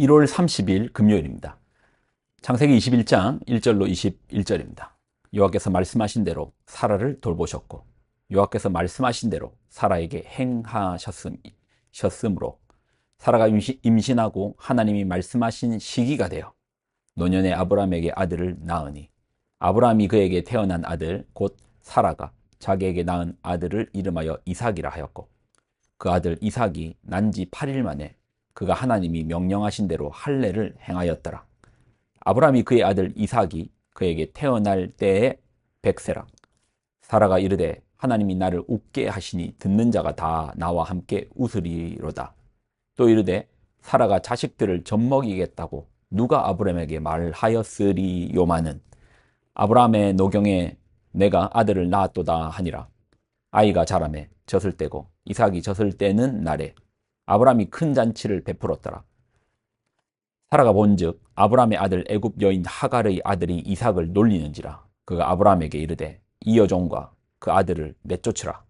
1월 30일 금요일입니다. 창세기 21장 1절로 21절입니다. 여호와께서 말씀하신 대로 사라를 돌보셨고 여호와께서 말씀하신 대로 사라에게 행하셨으므로 사라가 임신하고 하나님이 말씀하신 시기가 되어 노년의 아브라함에게 아들을 낳으니 아브라함이 그에게 태어난 아들 곧 사라가 자기에게 낳은 아들을 이름하여 이삭이라 하였고 그 아들 이삭이 난 지 8일 만에 그가 하나님이 명령하신 대로 할례를 행하였더라. 아브라함이 그의 아들 이삭이 그에게 태어날 때에 100세라. 사라가 이르되 하나님이 나를 웃게 하시니 듣는 자가 다 나와 함께 웃으리로다. 또 이르되 사라가 자식들을 젖먹이겠다고 누가 아브라함에게 말하였으리요마는 아브라함의 노경에 내가 아들을 낳았도다 하니라. 아이가 자라매 젖을 때고 이삭이 젖을 때는 날에 아브라함이 큰 잔치를 베풀었더라. 사라가 본즉 아브라함의 아들 애굽 여인 하갈의 아들이 이삭을 놀리는지라. 그가 아브라함에게 이르되 이 여종과 그 아들을 내쫓으라.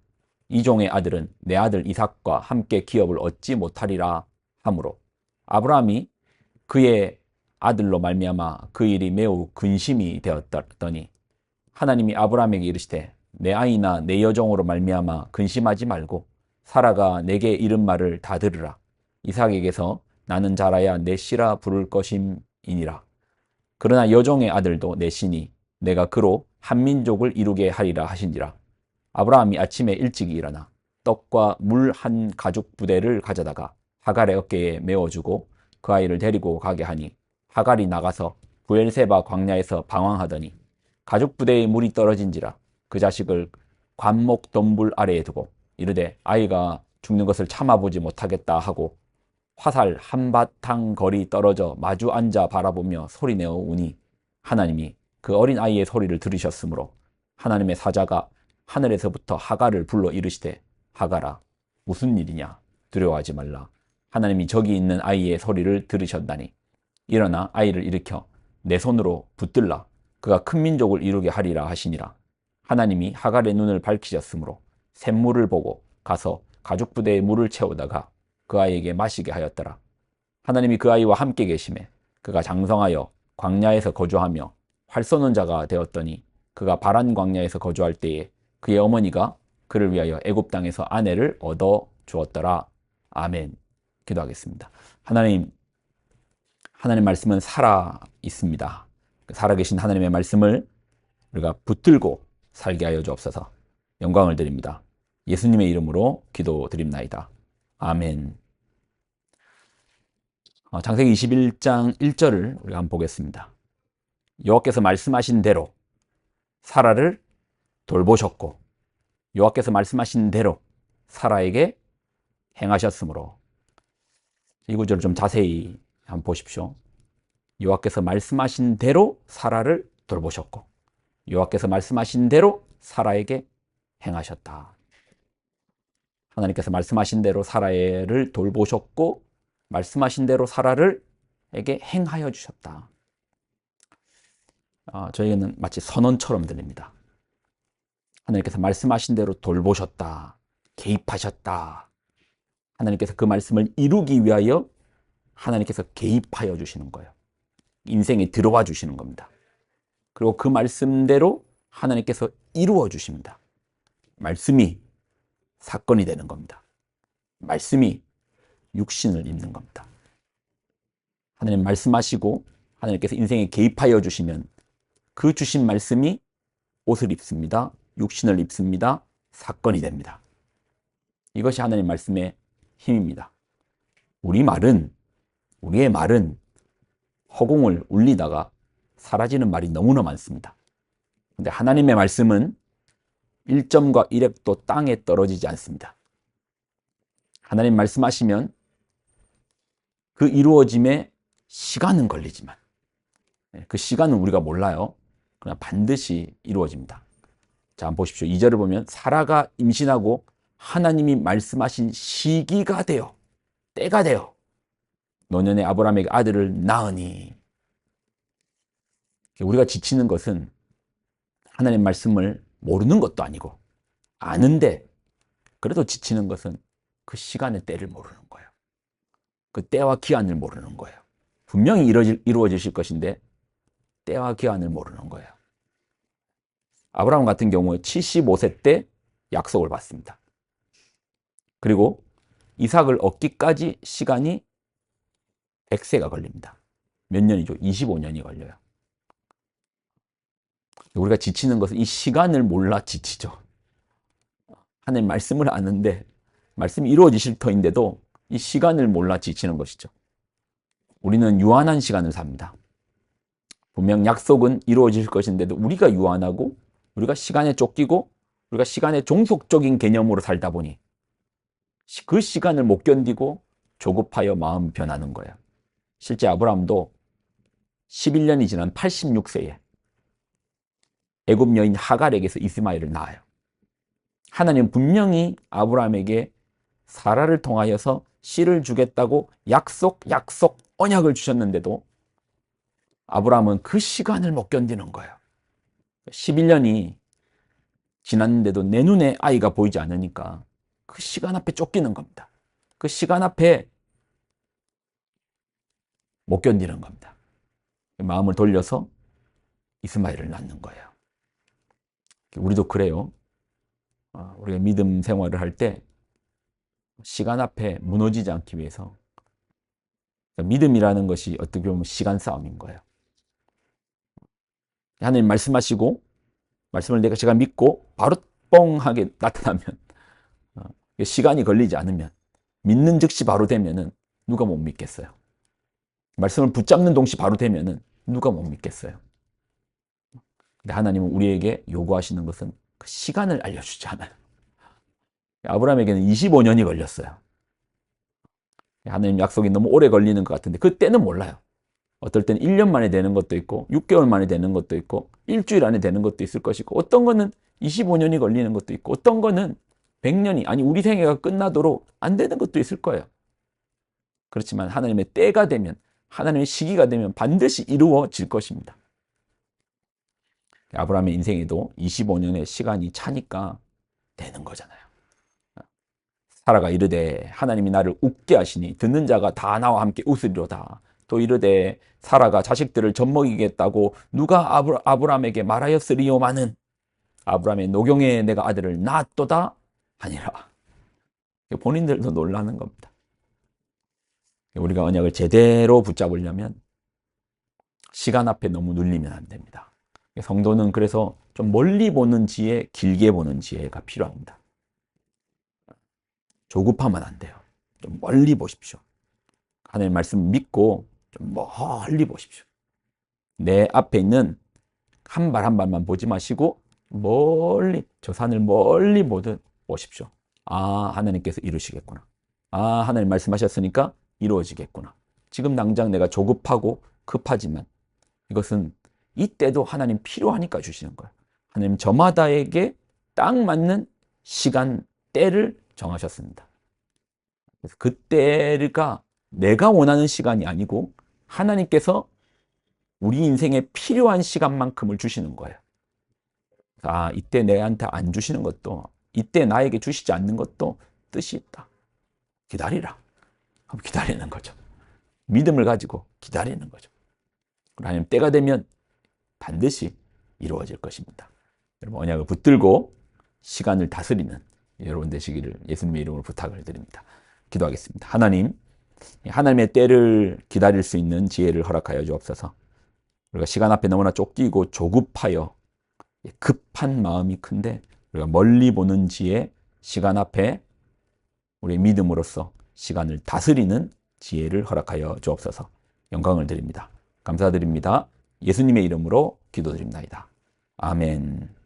이 종의 아들은 내 아들 이삭과 함께 기업을 얻지 못하리라 하므로 아브라함이 그의 아들로 말미암아 그 일이 매우 근심이 되었더니 하나님이 아브라함에게 이르시되 내 아이나 내 여종으로 말미암아 근심하지 말고 사라가 내게 이른 말을 다 들으라. 이삭에게서 나는 자라야 내 씨라 부를 것임이니라. 그러나 여종의 아들도 내 씨니 내가 그로 한 민족을 이루게 하리라 하신지라. 아브라함이 아침에 일찍 일어나 떡과 물 한 가죽 부대를 가져다가 하갈의 어깨에 메워주고 그 아이를 데리고 가게 하니 하갈이 나가서 부엘세바 광야에서 방황하더니 가죽 부대에 물이 떨어진지라. 그 자식을 관목 덤불 아래에 두고 이르되 아이가 죽는 것을 참아보지 못하겠다 하고 화살 한바탕 거리 떨어져 마주 앉아 바라보며 소리내어 우니 하나님이 그 어린 아이의 소리를 들으셨으므로 하나님의 사자가 하늘에서부터 하갈을 불러 이르시되 하갈아 무슨 일이냐 두려워하지 말라. 하나님이 저기 있는 아이의 소리를 들으셨다니 일어나 아이를 일으켜 내 손으로 붙들라. 그가 큰 민족을 이루게 하리라 하시니라. 하나님이 하갈의 눈을 밝히셨으므로 샘물을 보고 가서 가죽 부대에 물을 채우다가 그 아이에게 마시게 하였더라. 하나님이 그 아이와 함께 계심에 그가 장성하여 광야에서 거주하며 활 쏘는 자가 되었더니 그가 바란 광야에서 거주할 때에 그의 어머니가 그를 위하여 애굽 땅에서 아내를 얻어 주었더라. 아멘. 기도하겠습니다. 하나님 말씀은 살아 있습니다. 살아계신 하나님의 말씀을 우리가 붙들고 살게 하여 주옵소서. 영광을 드립니다. 예수님의 이름으로 기도드립나이다. 아멘. 창세기 21장 1절을 우리가 한번 보겠습니다. 여호와께서 말씀하신 대로 사라를 돌보셨고 여호와께서 말씀하신 대로 사라에게 행하셨으므로. 이 구절을 좀 자세히 한번 보십시오. 여호와께서 말씀하신 대로 사라를 돌보셨고 여호와께서 말씀하신 대로 사라에게 행하셨다. 하나님께서 말씀하신 대로 사라를 돌보셨고 말씀하신 대로 사라에게 행하여 주셨다. 저에게는 마치 선언처럼 들립니다. 하나님께서 말씀하신 대로 돌보셨다. 개입하셨다. 하나님께서 그 말씀을 이루기 위하여 하나님께서 개입하여 주시는 거예요. 인생에 들어와 주시는 겁니다. 그리고 그 말씀대로 하나님께서 이루어 주십니다. 말씀이 사건이 되는 겁니다. 말씀이 육신을 입는 겁니다. 하나님 말씀하시고 하나님께서 인생에 개입하여 주시면 그 주신 말씀이 옷을 입습니다. 육신을 입습니다. 사건이 됩니다. 이것이 하나님 말씀의 힘입니다. 우리의 말은 허공을 울리다가 사라지는 말이 너무나 많습니다. 근데 하나님의 말씀은 1점과 1획도 땅에 떨어지지 않습니다. 하나님 말씀하시면 그 이루어짐에 시간은 걸리지만 그 시간은 우리가 몰라요. 그러나 반드시 이루어집니다. 자, 한번 보십시오. 2절을 보면 사라가 임신하고 하나님이 말씀하신 시기가 되어 때가 되어 노년의 아브라함에게 아들을 낳으니. 우리가 지치는 것은 하나님 말씀을 모르는 것도 아니고 아는데 그래도 지치는 것은 그 시간의 때를 모르는 거예요. 그 때와 기한을 모르는 거예요. 분명히 이루어지실 것인데 때와 기한을 모르는 거예요. 아브라함 같은 경우에 75세 때 약속을 받습니다. 그리고 이삭을 얻기까지 시간이 100세가 걸립니다. 몇 년이죠? 25년이 걸려요. 우리가 지치는 것은 이 시간을 몰라 지치죠. 하나님 말씀을 아는데 말씀이 이루어지실 터인데도 이 시간을 몰라 지치는 것이죠. 우리는 유한한 시간을 삽니다. 분명 약속은 이루어질 것인데도 우리가 유한하고 우리가 시간에 쫓기고 우리가 시간의 종속적인 개념으로 살다 보니 그 시간을 못 견디고 조급하여 마음이 변하는 거예요. 실제 아브라함도 11년이 지난 86세에 애굽 여인 하갈에게서 이스마엘을 낳아요. 하나님 분명히 아브라함에게 사라를 통하여서 씨를 주겠다고 약속 언약을 주셨는데도 아브라함은 그 시간을 못 견디는 거예요. 11년이 지났는데도 내 눈에 아이가 보이지 않으니까 그 시간 앞에 쫓기는 겁니다. 그 시간 앞에 못 견디는 겁니다. 마음을 돌려서 이스마엘을 낳는 거예요. 우리도 그래요. 우리가 믿음 생활을 할 때 시간 앞에 무너지지 않기 위해서 믿음이라는 것이 어떻게 보면 시간 싸움인 거예요. 하나님 말씀하시고 말씀을 제가 믿고 바로 뻥하게 나타나면 시간이 걸리지 않으면 믿는 즉시 바로 되면은 누가 못 믿겠어요. 말씀을 붙잡는 동시 바로 되면은 누가 못 믿겠어요. 근데 하나님은 우리에게 요구하시는 것은 그 시간을 알려주지 않아요. 아브라함에게는 25년이 걸렸어요. 하나님 약속이 너무 오래 걸리는 것 같은데 그때는 몰라요. 어떨 때는 1년 만에 되는 것도 있고 6개월 만에 되는 것도 있고 일주일 안에 되는 것도 있을 것이고 어떤 거는 25년이 걸리는 것도 있고 어떤 거는 100년이 아니 우리 생애가 끝나도록 안 되는 것도 있을 거예요. 그렇지만 하나님의 때가 되면 하나님의 시기가 되면 반드시 이루어질 것입니다. 아브라함의 인생에도 25년의 시간이 차니까 되는 거잖아요. 사라가 이르되 하나님이 나를 웃게 하시니 듣는 자가 다 나와 함께 웃으리로다. 또 이르되 사라가 자식들을 젖먹이겠다고 누가 아브라함에게 말하였으리요마는 아브라함의 노경에 내가 아들을 낳았도다 하니라. 본인들도 놀라는 겁니다. 우리가 언약을 제대로 붙잡으려면 시간 앞에 너무 눌리면 안 됩니다. 성도는 그래서 좀 멀리 보는 지혜, 길게 보는 지혜가 필요합니다. 조급하면 안 돼요. 좀 멀리 보십시오. 하나님의 말씀 믿고 좀 멀리 보십시오. 내 앞에 있는 한 발 한 발만 보지 마시고 멀리 저 산을 멀리 보십시오. 아, 하나님께서 이루시겠구나. 아, 하나님 말씀하셨으니까 이루어지겠구나. 지금 당장 내가 조급하고 급하지만 이것은 이때도 하나님 필요하니까 주시는 거예요. 하나님 저마다에게 딱 맞는 시간, 때를 정하셨습니다. 그래서 그 때가 내가 원하는 시간이 아니고 하나님께서 우리 인생에 필요한 시간만큼을 주시는 거예요. 아, 이때 내한테 안 주시는 것도 이때 나에게 주시지 않는 것도 뜻이 있다. 기다리라. 기다리는 거죠. 믿음을 가지고 기다리는 거죠. 하나님 때가 되면 반드시 이루어질 것입니다. 여러분 언약을 붙들고 시간을 다스리는 여러분 되시기를 예수님의 이름으로 부탁을 드립니다. 기도하겠습니다. 하나님, 하나님의 때를 기다릴 수 있는 지혜를 허락하여 주옵소서. 우리가 시간 앞에 너무나 쫓기고 조급하여 급한 마음이 큰데 우리가 멀리 보는 지혜, 시간 앞에 우리의 믿음으로써 시간을 다스리는 지혜를 허락하여 주옵소서. 영광을 드립니다. 감사드립니다. 예수님의 이름으로 기도드립니다. 아멘.